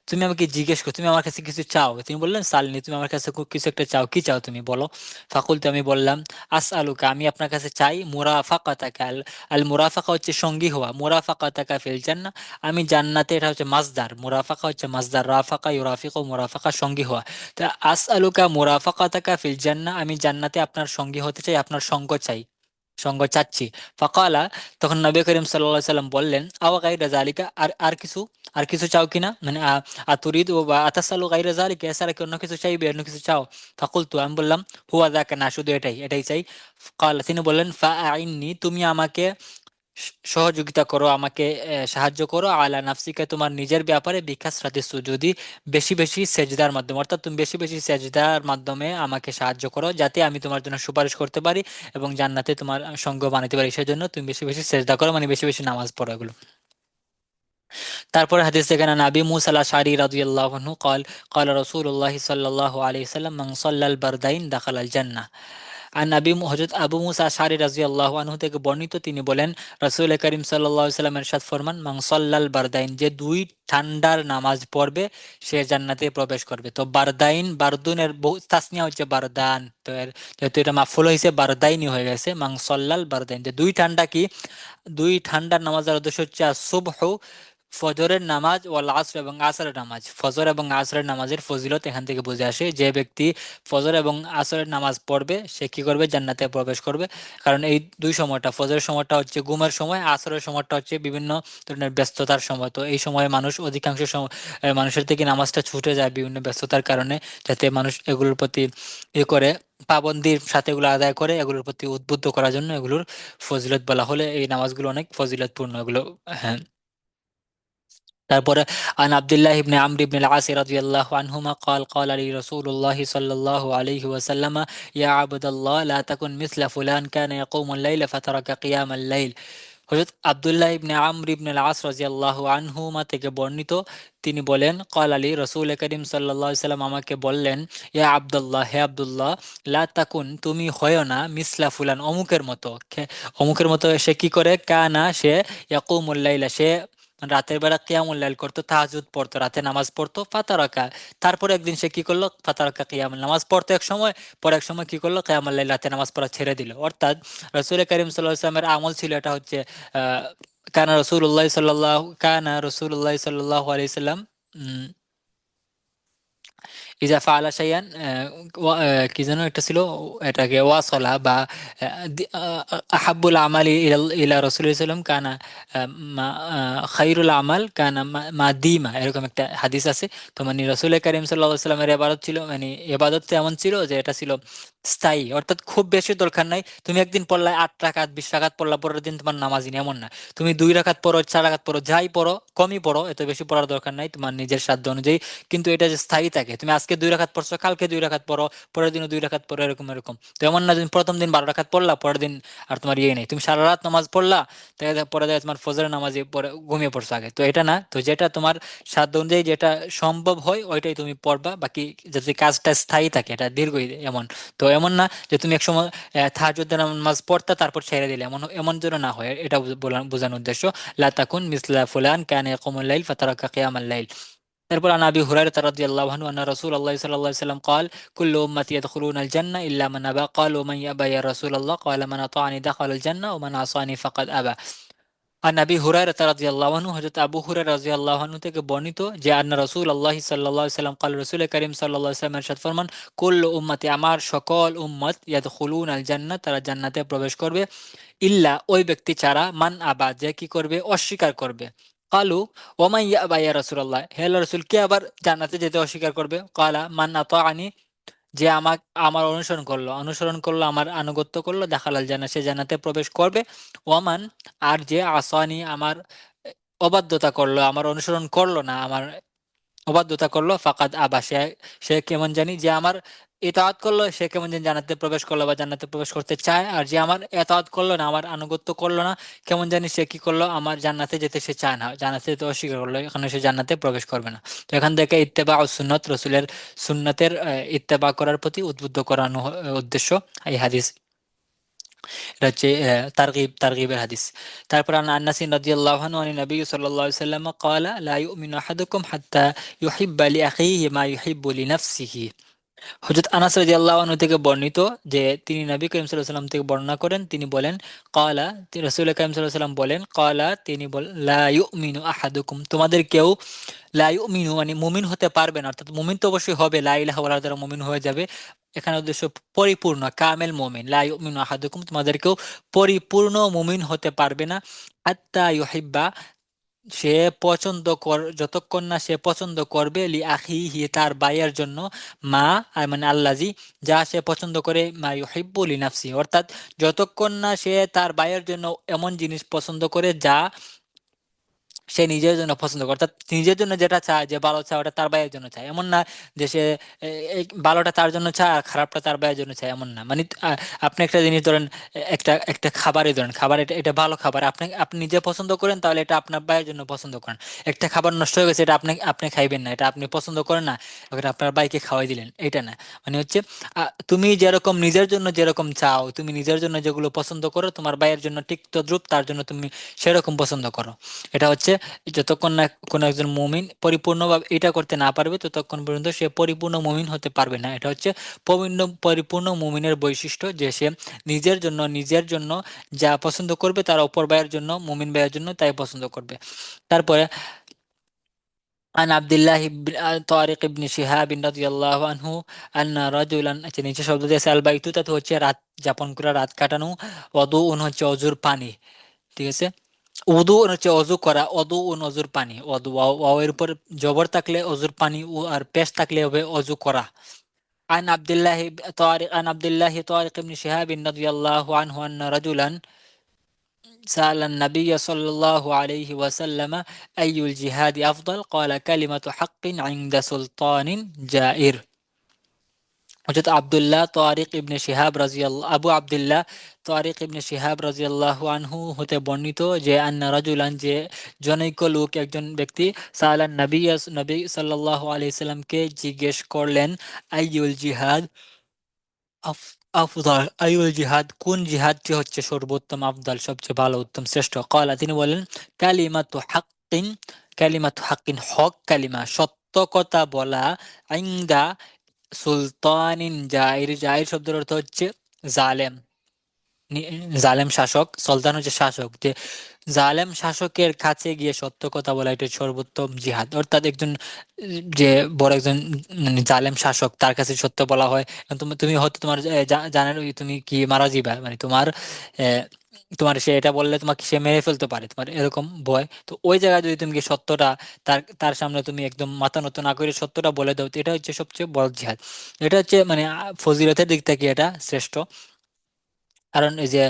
তুমি আমাকে জিজ্ঞেস করো, তুমি আমার কাছে কিছু চাও। তিনি বললেন সালনি, তুমি আমার কাছে কিছু একটা চাও, কি চাও তুমি বলো। ফাকুলতু আমি বললাম, আস আলুকা আমি আপনার কাছে চাই, মুরাফাকাতাকা, আল আল মুরাফাকা হচ্ছে সঙ্গী হওয়া, মুরাফাকাতাকা ফিল জান্নাহ, আমি জান্নাতে, এটা হচ্ছে মাসদার, মুরাফাকা হচ্ছে মাসদার, রাফাকা ইউরাফিকু মুরাফাকা সঙ্গী হওয়া। তা আস আলুকা মুরাফাকাতাকা ফিল জান্নাহ, আমি জান্নাতে আপনার সঙ্গী হতে চাই, আপনার সঙ্গ চাই, সঙ্গ চাচ্ছি। ফাকালা, তখন নবী করিম সাল্লাল্লাহু আলাইহি সাল্লাম বললেন, আও গায়রা যালিকা, আর আর কিছু, আর কিছু চাও কিনা, মানে আতুরিদ ও বা আতাসালু গায়রা যালিকা, এছাড়া কি অন্য কিছু চাইবে, অন্য কিছু চাও? ফাকুলতু আমি বললাম, হুয়া যাকা, না শুধু এটাই, এটাই চাই। কাল তিনি বললেন, ফাআইননি, তুমি আমাকে সহযোগিতা করো, আমাকে সাহায্য করো, আলা নাফসিকা তোমার নিজের ব্যাপারে, বিকাসরাতি সুজুদি বেশি বেশি সেজদার মাধ্যমে, অর্থাৎ তুমি বেশি বেশি সেজদার মাধ্যমে আমাকে সাহায্য করো, যাতে আমি তোমার জন্য সুপারিশ করতে পারি এবং জান্নাতে তোমার সঙ্গ বানাতে পারি, সেজন্য তুমি বেশি বেশি সেজদা করো, মানে বেশি বেশি নামাজ পড়ো এগুলো। তারপরে হাদিস থেকে না, আবি মুসা আল আশআরী রাদিয়াল্লাহু আনহু قال قال رسول الله صلى الله عليه وسلم من صلى البردين دخل الجنة। আর নবী হযরত আবু মুসা আশআরী রাদিয়াল্লাহু আনহু থেকে বর্ণিত, তিনি বলেন রাসূল করিম সাল্লাল্লাহু আলাইহি ওয়াসাল্লাম ইরশাদ ফরমান, মান সাল্লাল বারদাইন, যে দুই ঠান্ডার নামাজ পড়বে সে জান্নাতে প্রবেশ করবে। তো বারদাইন, বারদুনের বহু তাসনিয়া হচ্ছে বারদান, তো এর যেহেতু এটা মাফুল হয়েছে বারদাইনই হয়ে গেছে, মান সাল্লাল বারদাইন, যে দুই ঠান্ডা কি, দুই ঠান্ডার নামাজের উদ্দেশ্য হচ্ছে সুবহ, ফজরের নামাজ ওয়াল আসর এবং আসরের নামাজ, ফজর এবং আসরের নামাজের ফজিলত এখান থেকে বুঝে আসে। যে ব্যক্তি ফজর এবং আসরের নামাজ পড়বে সে কি করবে? জান্নাতে প্রবেশ করবে। কারণ এই দুই সময়টা, ফজরের সময়টা হচ্ছে ঘুমের সময়, আসরের সময়টা হচ্ছে বিভিন্ন ধরনের ব্যস্ততার সময়। তো এই সময়ে মানুষ অধিকাংশ সময় মানুষের থেকে নামাজটা ছুটে যায় বিভিন্ন ব্যস্ততার কারণে, যাতে মানুষ এগুলোর প্রতি করে পাবন্দির সাথে এগুলো আদায় করে, এগুলোর প্রতি উদ্বুদ্ধ করার জন্য এগুলোর ফজিলত বলা হলে এই নামাজগুলো অনেক ফজিলতপূর্ণ এগুলো। হ্যাঁ। তারপরে আন আব্দুল্লাহ ইবনে আমর ইবনে আল-আস রাদিয়াল্লাহু আনহুমা قال قال لي رسول الله صلى الله عليه وسلم يا عبد الله لا تكن مثل فلان كان يقوم الليل فترك قيام الليل। হযরত আব্দুল্লাহ ইবনে আমর ইবনে আল-আস রাদিয়াল্লাহু আনহুমা থেকে বর্ণিত, তিনি বলেন قال لي রাসূল করিম সাল্লাল্লাহু আলাইহি সাল্লাম আমাকে বললেন, ইয়া আব্দুল্লাহ, হে আব্দুল্লাহ, লা তাকুন, তুমি হয়ো না, মিসলা ফুলান, অমুকের মতো। অমুকের মতো সে কি করে? কানা, সে ইয়াকুমুল লাইলা, সে রাতের বেলা কিয়ামুল লাইল করতো, তাহাজ্জুদ পড়তো, রাতে নামাজ পড়তো, ফাতারাকা, তারপরে একদিন সে কি করলো? ফাতারাকা কিয়ামুল, নামাজ পড়তো এক সময়, পরে এক সময় কি করলো? কিয়ামুল লাইল, রাতে নামাজ পড়া ছেড়ে দিল। অর্থাৎ রাসূল করিম সাল্লাল্লাহু আলাইহি ওয়াসাল্লামের আমল ছিল এটা হচ্ছে কানা রাসূলুল্লাহ সাল্লাল্লাহু আলাইহি সাল্লাম ইজা ফাআলা শাইআন, কি যেন এটা ছিল, এটাকে ওয়াসলা বা আহাব্বুল আমালি ইলা রাসূলিল্লাহ সাল্লাল্লাহু আলাইহি ওয়াসাল্লাম কানা খাইরুল আমাল কানা মা দিমা, এরকম একটা হাদিস আছে। তো মানে রাসূল কারীম সাল্লাল্লাহু আলাইহি ওয়াসাল্লামের ইবাদত ছিল, মানে ইবাদতটা এমন ছিল যে এটা ছিল স্থায়ী, অর্থাৎ খুব বেশি দরকার নাই। তুমি একদিন পড়লা 8 রাকাত, 20 রাকাত পড়লা, পরের দিন তোমার নামাজই নেই, এমন না। তুমি 2 রাকাত পড়ো, 4 রাকাত পড়ো, যাই পড়ো, কমই পড়ো, এত বেশি পড়ার দরকার নাই, তোমার নিজের সাধ্য অনুযায়ী। কিন্তু এটা যে স্থায়ী থাকে, তুমি আজকে 2 রাকাত পড়ছো, কালকে 2 রাকাত পড়ো, পরের দিনও 2 রাকাত পড়ো, এরকম এরকম। তো এমন না তুমি প্রথম দিন 12 রাকাত পড়লা, পরের দিন আর তোমার ইয়ে নেই, তুমি সারা রাত নামাজ পড়লা, পরে দেখো তোমার ফজরের নামাজে পরে ঘুমিয়ে পড়ছো আগে। তো এটা না, তো যেটা তোমার সাধ্য অনুযায়ী যেটা সম্ভব হয় ওইটাই তুমি পড়বা, বাকি যাতে কাজটা স্থায়ী থাকে, এটা দীর্ঘ, এমন। তো এমন না যে তুমি একসময় তাহাজ্জুদের নামাজ পড়তা তারপর ছেড়ে দিলে, এমন এমন যেন না হয়, এটা বোঝানোর উদ্দেশ্য। লা তাকুন মিসলা ফুলান কানা ইয়াকুমুল লাইল ফাতারাকা কিয়ামাল লাইল। এরপর আন আবি হুরায়রা রাদিয়াল্লাহু আনহু আন্না রাসূলুল্লাহ সাল্লাল্লাহু আলাইহি ওয়াসাল্লাম قال كل امتي يدخلون الجنه الا من ابى قالوا ومن يأبى يا رسول الله قال من اطاعني دخل الجنه ومن عصاني فقد ابى। আর নবী হুরায়রা রাদিয়াল্লাহু আনহু, হযরত আবু হুরায়রা রাদিয়াল্লাহু আনহু থেকে বর্ণিত যে আন্না রাসূলুল্লাহ সাল্লাল্লাহু আলাইহি ওয়াসাল্লাম قال রাসূল করিম সাল্লাল্লাহু আলাইহি ওয়াসাল্লাম ইরশাদ ফরমান, কুল্লু উম্মতি, আমার সকল উম্মত, ইয়াদখুলুন আল জান্নাহ, তারা জান্নাতে প্রবেশ করবে, ইল্লা, ওই ব্যক্তি ছাড়া, মান আবা, যে কি করবে? অস্বীকার করবে। কালু ওমান ইয়াবা ইয়া রাসূলুল্লাহ, হে আল্লাহর রাসূল, কে আবার জান্নাতে যেতে অস্বীকার করবে? কালা মান আতাআনি, যে আমার অনুসরণ করলো, আমার আনুগত্য করলো, দাখালাল জান্নাহ, সে জান্নাতে প্রবেশ করবে। ওয়ামান, আর যে আসানি, আমার অবাধ্যতা করলো, আমার অনুসরণ করলো না, আমার অবাধ্যতা করলো, ফাকাদ আবা, সে সে কেমন জানি, যে আমার ইতাআত করলো সে কেমন জানি জান্নাতে প্রবেশ করলো বা জান্নাতে প্রবেশ করতে চায়, আর যে আমার ইতাআত করলো না, আমার আনুগত্য করলো না, কেমন জানি সে কি করলো? আমার জান্নাতে যেতে সে চায় না, জান্নাতে যেতে অস্বীকার করলো, এখানে সে জান্নাতে প্রবেশ করবে না। তো এখান থেকে ইত্তেবা ও সুন্নত, রসুলের সুন্নতের ইত্তেবা করার প্রতি উদ্বুদ্ধ করানো উদ্দেশ্য এই হাদিস। এটা হচ্ছে তারগিবের হাদিস। তারপর আন আনাস রাদিয়াল্লাহু আনহু আন নবী সাল্লাল্লাহু আলাইহি ওয়াসাল্লাম قال لا يؤمن أحدكم حتى يحب لأخيه ما يحب لنفسه। হযরত আনাস রাদিয়াল্লাহু আনহু থেকে বর্ণিত যে তিনি নবী করিম সাল্লাল্লাহু আলাইহি ওয়াসাল্লাম থেকে বর্ণনা করেন, তিনি বলেন, ক্বালা, রাসূল করিম সাল্লাল্লাহু আলাইহি ওয়াসাল্লাম বলেন, ক্বালা, তিনি বলেন, লা ইউমিনু আহাদুকুম, তোমাদের কেউ, লা ইউমিনু মানে মুমিন হতে পারবে না, অর্থাৎ মুমিন তো অবশ্যই হবে, লা ইলাহা বলার দ্বারা মুমিন হয়ে যাবে। এখানে উদ্দেশ্য পরিপূর্ণ, কামেল মুমিন। লা ইউমিনু আহাদুকুম, তোমাদের কেউ পরিপূর্ণ মুমিন হতে পারবে না, হাত্তা ইউহিব্বা, সে যতক্ষণ না সে পছন্দ করবে, লি আখিহি, তার ভাইয়ের জন্য, মা, আর মানে আল্লাজি, যা সে পছন্দ করে, মা ইউহিব্বু লি নাফসি, অর্থাৎ যতক্ষণ না সে তার ভাইয়ের জন্য এমন জিনিস পছন্দ করে যা সে নিজের জন্য পছন্দ করে, অর্থাৎ নিজের জন্য যেটা চায়, যে ভালো চায়, ওটা তার ভাইয়ের জন্য চায়, এমন না যে সে এই ভালোটা তার জন্য চায় আর খারাপটা তার ভাইয়ের জন্য চায়, এমন না। মানে আপনি একটা জিনিস ধরেন, একটা একটা খাবারই ধরেন, খাবার এটা এটা ভালো খাবার, আপনি আপনি নিজে পছন্দ করেন, তাহলে এটা আপনার ভাইয়ের জন্য পছন্দ করেন। একটা খাবার নষ্ট হয়ে গেছে, এটা আপনি আপনি খাইবেন না, এটা আপনি পছন্দ করেন না, ওটা আপনার ভাইকে খাওয়াই দিলেন, এটা না। মানে হচ্ছে তুমি যেরকম নিজের জন্য যেরকম চাও, তুমি নিজের জন্য যেগুলো পছন্দ করো, তোমার ভাইয়ের জন্য ঠিক তদ্রূপ তার জন্য তুমি সেরকম পছন্দ করো। এটা হচ্ছে, যতক্ষণ না কোনো একজন মুমিন পরিপূর্ণভাবে এটা করতে না পারবে, ততক্ষণ পর্যন্ত সে পরিপূর্ণ মুমিন হতে পারবে না। এটা হচ্ছে পরিপূর্ণ মুমিনের বৈশিষ্ট্য, যে সে নিজের জন্য যা পছন্দ করবে, তার অপর ভাইয়ের জন্য, মুমিন ভাইয়ের জন্য তাই পছন্দ করবে। তারপরে عن عبد الله بن طارق بن شهاب رضي الله عنه أن رجلا আচ্ছা নিচে শব্দ দিয়েছে আল বাইতুতা তো হচ্ছে রাত যাপন করা, রাত কাটানো। ওয়াদুউন হচ্ছে অজুর পানি, ঠিক আছে। উদু হচ্ছে অজু করা, অদু ও অজুর পানি, অদু ওয়াও ওয়াও এর উপর জবর থাকলে অজুর পানি, ও আর পেশ থাকলে হবে অজু করা। عن عبد الله طارق عن عبد الله طارق بن شهاب رضي الله عنه أن رجلا سأل النبي صلى الله عليه وسلم أي الجهاد أفضل قال كلمة حق عند سلطان جائر। হযরত আব্দুল্লাহ তারিক ইবনে শিহাব রাদিয়াল্লাহু আবু আব্দুল্লাহ তারিক ইবনে শিহাব রাদিয়াল্লাহু আনহু হতে বর্ণিত যে আন্না রাজুলান যে জনৈক লোক, একজন ব্যক্তি, সাআলান নবী সাল্লাল্লাহু আলাইহি সাল্লামকে জিজ্ঞেস করলেন আইয়ুল জিহাদ আফদাল, আইউল জিহাদ কোন জিহাদটি হচ্ছে সর্বোত্তম, আফদাল সবচেয়ে ভালো, উত্তম, শ্রেষ্ঠ। কালা তিনি বলেন কালিমাতু হাক্কিন, কালিমাতু হাক্কিন হক কালিমা, সত্য কথা বলা, ইনদা সুলতানিন জাইর, জাইর শব্দের অর্থ হচ্ছে জালেম, নি- জালেম শাসক, সুলতান হচ্ছে শাসক, যে জালেম শাসকের কাছে গিয়ে সত্য কথা বলা এটা সর্বোত্তম জিহাদ। অর্থাৎ একজন যে বড় একজন জালেম শাসক তার কাছে সত্য বলা হয়। এখন তুমি তুমি হয়তো তোমার জানার তুমি কি মারা যাবা, মানে তোমার আহ, তোমার সে এটা বললে তোমাকে সে মেরে ফেলতে পারে, তোমার এরকম ভয়। তো ওই জায়গায় যদি তুমি কি সত্যটা তার তার সামনে তুমি একদম মাথা নত না করে সত্যটা বলে দাও, তো এটা হচ্ছে সবচেয়ে বড় জিহাদ। এটা হচ্ছে মানে ফজিলতের দিক থেকে এটা শ্রেষ্ঠ। কারণ এই যে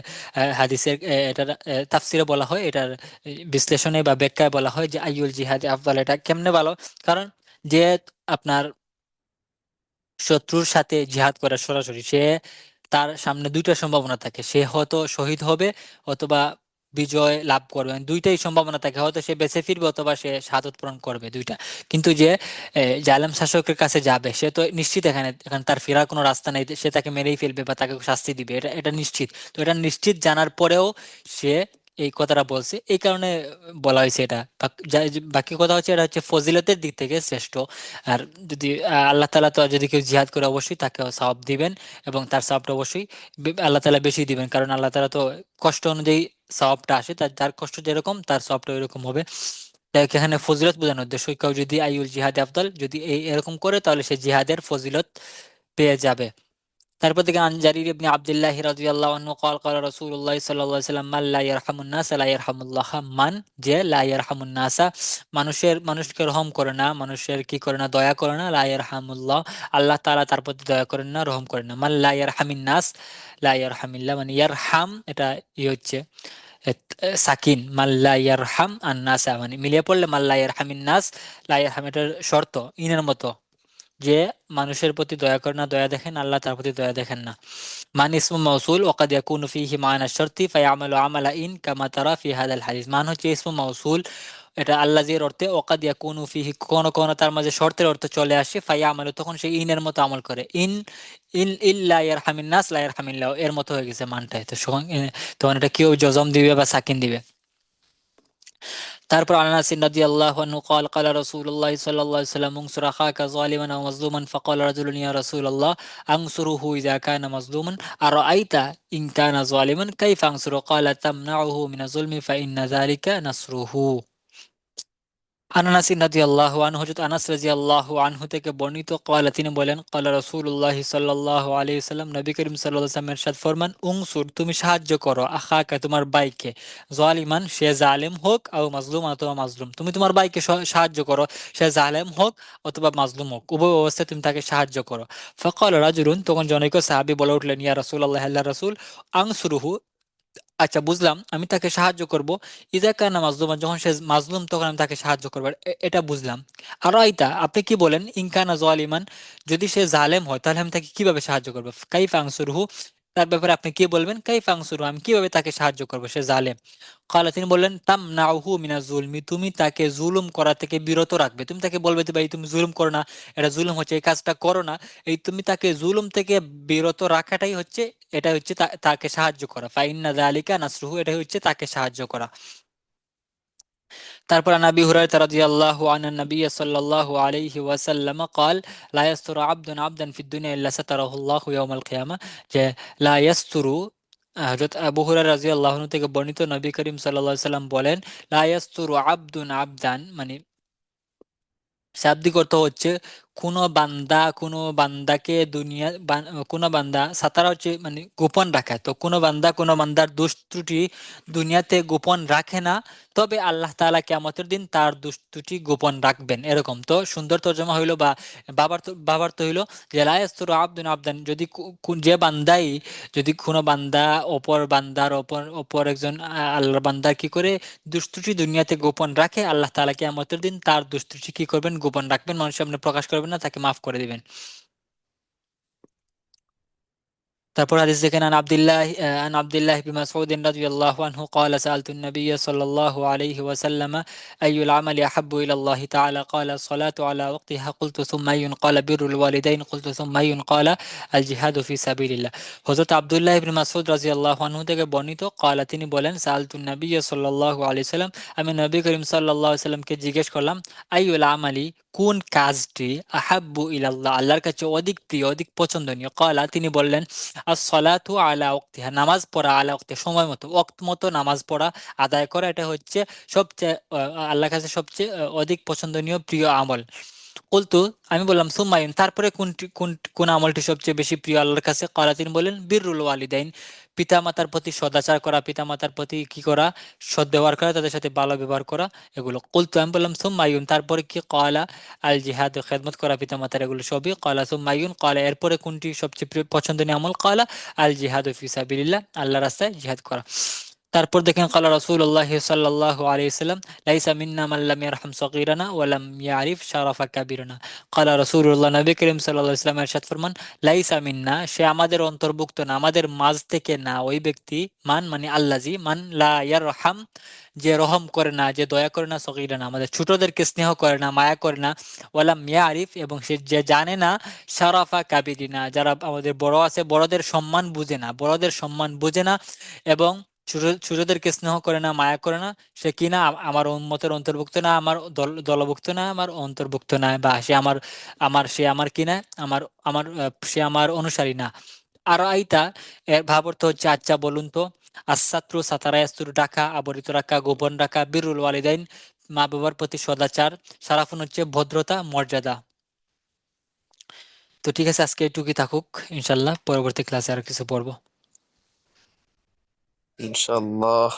হাদিসের এটার তাফসিরে বলা হয়, এটার বিশ্লেষণে বা ব্যাখ্যায় বলা হয় যে আইয়ুল জিহাদি আফদাল, এটা কেমনে ভালো? কারণ যে আপনার শত্রুর সাথে জিহাদ করে সরাসরি, সে তার সামনে দুইটা সম্ভাবনা থাকে, সে হয়তো শহীদ হবে অথবা বিজয় লাভ করবে, মানে দুইটাই সম্ভাবনা থাকে, হয়তো সে বেঁচে ফিরবে অথবা সে শাহাদাত বরণ করবে, দুইটা। কিন্তু যে জালেম শাসকের কাছে যাবে সে তো নিশ্চিত, এখানে এখানে তার ফেরার কোনো রাস্তা নেই, সে তাকে মেরেই ফেলবে বা তাকে শাস্তি দিবে, এটা এটা নিশ্চিত। তো এটা নিশ্চিত জানার পরেও সে এই কথাটা বলছে, এই কারণে বলা হয়েছে এটা। বাকি কথা হচ্ছে এটা হচ্ছে ফজিলতের দিক থেকে শ্রেষ্ঠ। আর যদি আল্লাহ তাআলা তো যদি কেউ জিহাদ করে অবশ্যই তাকে সওয়াব দিবেন, এবং তার সওয়াবটা অবশ্যই আল্লাহ তাআলা বেশি দিবেন, কারণ আল্লাহ তাআলা তো কষ্ট অনুযায়ী সওয়াবটা আসে, তার যার কষ্ট যেরকম তার সওয়াবটা এরকম হবে। তাই এখানে ফজিলত বোঝানোর উদ্দেশ্য, কেউ যদি আইউল জিহাদ আফদল যদি এরকম করে তাহলে সে জিহাদের ফজিলত পেয়ে যাবে। তারপর থেকে আন জারির ইবনে আব্দুল্লাহ রাদিয়াল্লাহু আনহু قال قال رسول الله صلى الله عليه وسلم মান লা ইয়ারহামুন নাস লা ইয়ারহামুল্লাহ, মান যে লা ইয়ারহামুন নাসা মানুষকে রহম করে না, মানুষের কি করে না, দয়া করে না, লা ইয়ারহামুল্লাহ আল্লাহ তাআলা তার প্রতি দয়া করেন না, রহম করেন না। মান লা ইয়ারহামিন নাস লা ইয়ারহামিল্লাহ, মানে ইয়ারহাম এটা হচ্ছে সাকিন, মান লা ইয়ারহাম আন নাসা, মানে মিলিয়ে পড়লে মান লা ইয়ারহামিন নাস, লা ইয়ারহাম এটার শর্ত ইনের মতো, যে মানুষের প্রতি দয়া করে না, দয়া দেখেন, আল্লাহ তার প্রতি দয়া দেখেন না। মান ইসমু মাউসুল ওয়াকাদ ইয়াকুনু ফীহি মা'না শারতি ফায়ামালু আমালা ইন কামা তারা ফি হাদাল হাদিস। মান হচ্ছে ইসমু মাউসুল, এটা আল্লাযির অর্থে, ওয়াকাদ ইয়াকুনু ফীহি কোন কোন তার মাঝে শর্তের অর্থ চলে আসে, ফায়ামালু তখন সে ইনের মতো আমল করে, ইন ইন ইল্লা ইয়ারহামিন নাস লা ইয়ারহামিল্লাহ এর মতো হয়ে গেছে মানটাই, তো তখন এটা কেউ জজম দিবে বা সাকিন দিবে। তারপর আনাস রাদিয়াল্লাহু আনহু قال قال رسول الله صلى الله عليه وسلم انصر اخاك ظالما او مظلوما فقال رجل يا رسول الله انصره اذا كان مظلوما ارايت ان كان ظالما كيف انصره قال تمنعه من الظلم فان ذلك نصره। আনাস রাদিয়াল্লাহু আনহু, হযরত আনাস রাদিয়াল্লাহু আনহু থেকে বর্ণিত, ক্বালা তিনি বলেন ক্বালা রাসূলুল্লাহ সাল্লাল্লাহু আলাইহি ওয়াসাল্লাম, নবী করিম সাল্লাল্লাহু আলাইহি ওয়াসাল্লাম ইরশাদ ফরমান উনসুর তুমি সাহায্য করো, আখাকা তোমার ভাইকে, জালিমান সে জালেম হোক, আও মাজলুম অথবা মাজলুম, তুমি তোমার ভাইকে সাহায্য করো, সে জালেম হোক অথবা মাজলুম হোক, উভয় অবস্থায় তুমি তাকে সাহায্য করো। ফাকাল রাজুলুন, তখন জনৈক সাহাবী বলে উঠলেন, ইয়া রাসূলুল্লাহ, আল্লাহর রাসূল, আনসুরুহু আচ্ছা বুঝলাম, আমি তাকে সাহায্য করব, ইজা কানা মাজলুমান যখন সে মাজলুম তখন আমি তাকে সাহায্য করবো, এটা বুঝলাম। আর আইতা আপনি কি বলেন, ইনকানা জালিমান যদি সে জালেম হয় তাহলে আমি তাকে কিভাবে সাহায্য করবো, কাইফা আনসুরহু তার ব্যাপারে আপনি কি বলবেন, কাইফা আনসুরহু আমি কিভাবে তাকে সাহায্য করবো, সে জালেম। কালা তিনি বললেন তামনাউহু মিনা জুলমি তুমি তাকে জুলুম করা থেকে বিরত রাখবে, তুমি তাকে বলবে যে ভাই তুমি জুলুম করো না, এটা জুলুম হচ্ছে, এই কাজটা করো না, এই তুমি তাকে জুলুম থেকে বিরত রাখাটাই হচ্ছে, এটা হচ্ছে তাকে সাহায্য করা, ফাইন্না যালিকা নাসরুহু এটা হচ্ছে তাকে সাহায্য করা। তারপর আন আবি হুরায়রা রাদিয়াল্লাহু আনহু নবী সাল্লাল্লাহু আলাইহি ওয়াসাল্লাম قال لا يستر عبد عبدا في الدنيا الا ستره الله يوم القيامه, যে লা ইয়াসতুরু হযরত আবু হুরায়রা রাদিয়াল্লাহু আনহু থেকে বর্ণিত, নবী করিম সাল্লাল্লাহু আলাইহি সাল্লাম বলেন লা ইয়াসতুরু আবদুন আবদান, মানে শাব্দিক অর্থ হচ্ছে কোনো বান্দাকে কোনো বান্দা সাতারা হচ্ছে মানে গোপন রাখা, তো কোনো বান্দার দোষ ত্রুটি দুনিয়াতে গোপন রাখে না, তবে আল্লাহ তাআলা কিয়ামতের দিন তার দোষ ত্রুটি গোপন রাখবেন, এরকম। তো সুন্দর তর্জমা হইলো বা বাবার তো হইলো যে লা ইয়াসতুরু আবদুন আবদান, যদি যে বান্দাই, যদি কোনো বান্দা অপর বান্দার অপর অপর একজন আল্লাহর বান্দার কি করে দুষ্টুটি দুনিয়াতে গোপন রাখে, আল্লাহ তাআলা কিয়ামতের দিন তার দুষ্টুটি কি করবেন, গোপন রাখবেন, মানুষের সামনে প্রকাশ করবেন না, তাকে মাফ করে দিবেন। তারপর হাদিস দেখেন, আন আব্দুল্লাহ ইবনে মাসউদ রাদিয়াল্লাহু আনহু قال سألت النبي صلى الله عليه وسلم أي العمل أحب إلى الله تعالى قال الصلاة على وقتها قلت ثم أي قال بر الوالدين قلت ثم أي قال الجهاد في سبيل الله। হযরত আব্দুল্লাহ ইবনে মাসউদ রাদিয়াল্লাহু আনহু থেকে বর্ণিত, قال তিনি বলেন সাআলতু নবী সাল্লাল্লাহু আলাইহি সাল্লাম, আমি নবী করিম সাল্লাল্লাহু আলাইহি সাল্লামকে জিজ্ঞেস করলাম, আইয়ুল আমালি, কোন কাজটি, আহাব্বু ইলাল্লাহ, আল্লাহর কাছে অধিক প্রিয় অধিক পছন্দনীয়, ক্বালা তিনি বললেন, আসসালাতু আলা ওয়াক্তিহা, নামাজ পড়া, আলা ওয়াক্তি সময় মতো, ওয়াক্ত মতো নামাজ পড়া, আদায় করা, এটা হচ্ছে সবচেয়ে আল্লাহর কাছে সবচেয়ে অধিক পছন্দনীয় প্রিয় আমল। কুলতু, আমি বললাম, সুম্মাইন, তারপরে কোন আমলটি সবচেয়ে বেশি প্রিয় আল্লাহর কাছে? ক্বালা তিনি বলেন, বিররুল ওয়ালিদাইন, পিতামাতার প্রতি সদাচার করা, পিতামাতার প্রতি কি করা, সদ্ব্যবহার করা, তাদের সাথে ভালো ব্যবহার করা, এগুলো। কুলতু, আমি বললাম, সুম্মাইন, তারপরে কি? ক্বালা আল জিহাদ, খেদমত করা পিতামাতার, এগুলো সবই। ক্বালা সুম্মাইন, ক্বালা এরপরে কোনটি সবচেয়ে পছন্দনীয় আমল? ক্বালা আল জিহাদু ফি সাবিলিল্লাহ, আল্লাহর রাস্তায় জিহাদ করা। তারপর দেখেন, ক্বালা রাসূলুল্লাহ সাল্লাল্লাহু আলাইহি ওয়াসাল্লাম, লাইসা মিন্না মান লাম ইয়ারহাম সগীরানা ওয়া লাম ইয়ারিফ শারাফা কাবীরানা। ক্বালা রাসূলুল্লাহ, নবী করিম সাল্লাল্লাহু আলাইহি ওয়াসাল্লাম ইরশাদ ফরমান, লাইসা মিন্না, সে আমাদের অন্তর্ভুক্ত না, আমাদের মাঝ থেকে না, ওই ব্যক্তি, মান মানে আল্লাজি, মান লা ইয়ারহাম, যে রহম করে না, যে দয়া করে না, সগীরানা আমাদের ছোটদেরকে স্নেহ করে না, মায়া করে না, ওয়ালাম ইয়ারিফ, এবং সে যে জানে না, শারাফা কাবিরিনা, যারা আমাদের বড় আছে বড়দের সম্মান বুঝে না, এবং ছোটদেরকে স্নেহ করে না, মায়া করে না, সে কি না? আমার উম্মতের অন্তর্ভুক্ত না, আমার দলভুক্ত না, আমার অন্তর্ভুক্ত না, বা সে আমার সে আমার কি না, আমার আমার সে আমার অনুসারী না। আর আইতা, এর ভাব অর্থ হচ্ছে, আচ্ছা বলুন তো। আসাত্রু সাতারায়াস্তুর, ঢাকা, আবরিত রাখা, গোপন রাখা, বিরুল ওয়ালিদাইন, মা বাবার প্রতি সদাচার, সারাফুন হচ্ছে ভদ্রতা, মর্যাদা। তো ঠিক আছে, আজকে এটুকুই থাকুক, ইনশাল্লাহ পরবর্তী ক্লাসে আর কিছু পড়বো। ইনশাআল্লাহ।